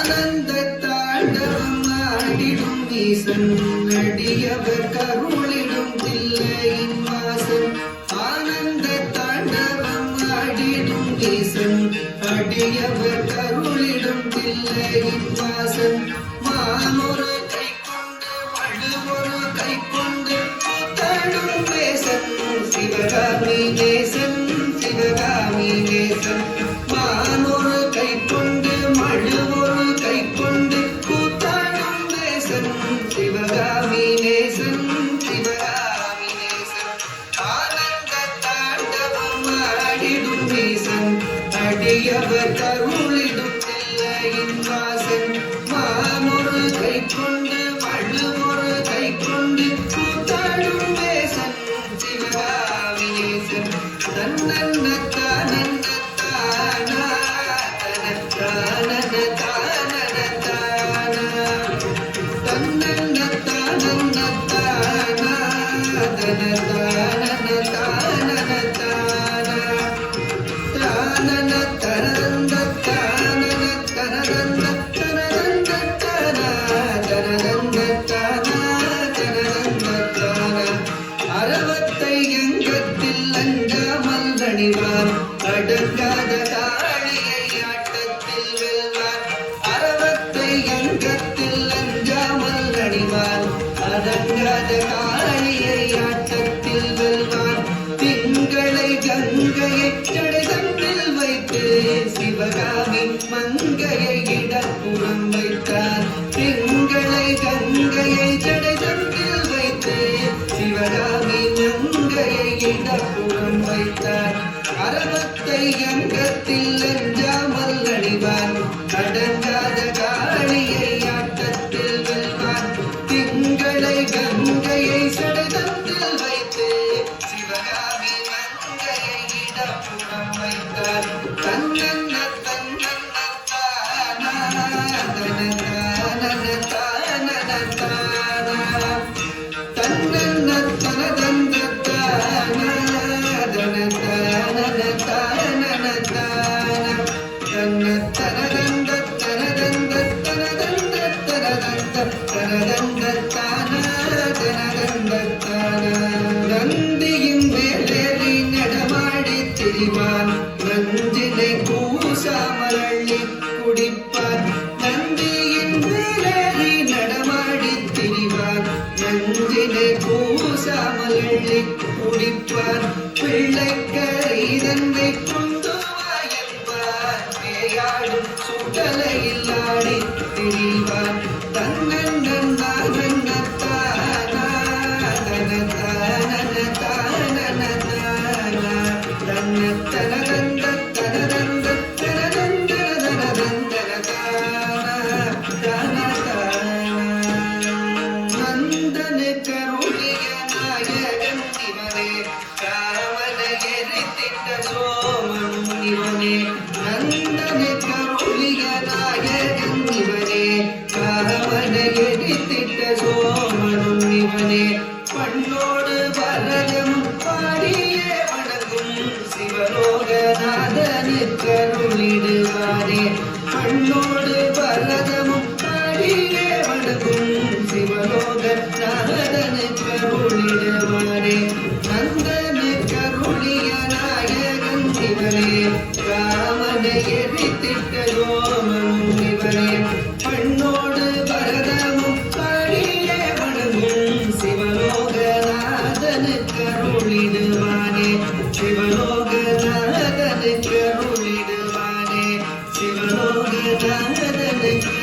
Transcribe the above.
ஆனந்த தாண்டவம் ஆடிடும் ஈசன் அடியவர் கருளிடும் தில்லையின் வாசன் ஆனந்த தாண்டவம் ஆடிடும் ஈசன் அடியவர் கருளிடும் தில்லையின் வாசன் மானொரு கை கொண்டு வழுவொரு கை கொண்டு கூத்தாடும் நேசன் சிவகாமி நேசன் சிவகாமி நேசன் மானொரு கை கொண்டு மழுவொரு கை கொண்டு கூத்தாடும் நேசன் சிவகாமி நேசன் சிவகாமி நேசன் ஆனந்த தாண்டவம் ஆடிடும் ஈசன் அடியவர் கருளிடும் தில்லையின் வாசன் மானொரு கை கொண்டு மழுவொரு கை கொண்டு கூத்தாடும் நேசன் சிவகாமி நேசன் தன்னன்ன தானன்ன தானா தனத்தானன தானன தானா தன்னன்ன தானன்ன தானா தனத்தானன தானன தானா தானன தனந்த தானன தனதந்த தனதந்த தானா தனதந்த தானா தனதந்த தானா அறவத்தை எங்கத்தில் அஞ்சாமல் அணிவார் அடங்காத காளியை ஆட்டத்தில் வெல்வார் அறவத்தை எங்கத்தில் அஞ்சாமல் அணிவார் அடங்காத காளியை ஆட்டத்தில் வெல்வார் திங்களை கங்கையை ஜடைதன்னில் வைத்து சிவகாமி மங்கையை இடப்புறம் வைத்தார் திங்களை கங்கையை ஜடைதன்னில் வைத்து சிவகாமி மங்கையை இடப்புறம் வைத்தார் அறவத்தை அங்கத்தில் அஞ்சாமல் அணிவார் அடங்காத காளியை ஆட்டத்தில் வெல்வார் திங்களை கங்கையை சடைதன்னில் வைத்து சிவகாமி மங்கையை இடப்புறம் வைத்தார் தன்னன்ன தன்னன்ன தானா தனதானன தானன தானா தன்னன்ன தனதந்த தானா தனதானன தானன தானா தன்ன தனதந்த தனதந்த தனதந்த தனதந்த தனதந்த தானா தனதந்த தானா நந்தியின் மேலேறி நடமாடி திரிவான் நஞ்சினை கூசாமல் அள்ளி குடிப்பார் நந்தியின் மேலேறி நடமாடி திரிவான் நஞ்சினை கூசாமல் அள்ளி குடிப்பார் பிள்ளைக்கரை தன்னை கொண்டு வாயல்வார் பேயாடும் சுடலையில் ஆடி திரிவார் தன்னன் தானன்ன தானா தனதானன தானன தானா தன்ன தனதந்த தனதந்த தனதந்த தனதந்தன தானா தானா தானா நந்தன கருளிய நாயகன் இவனே காவல எரித்திட்ட சோமனும் இவனே நந்தன கருளிய நாயகன் இவனே காவல எரித்திட்ட சோமனும் இவனே பண்ணோடு பரதம் பாடியே வணங்கும் சிவலோகநாதனுக்கு அருளிடுவாரே பண்ணோடு பரதமும் பாடியே வணங்கும் சிவலோகநாதனுக்கு அருளிடுவாரே நந்தனுக்கு அருளிய நாயகன் இவனே காமனை எரித்திட்ட சோமனும் இவனே பண்ணோடு பரதமும் பாடியே வணங்கும் சிவலோகநாதனுக்கு அருளிடுவானே சிவலோகநாதனுக்கு அருளிடுவானே சிவலோகநாதனுக்கு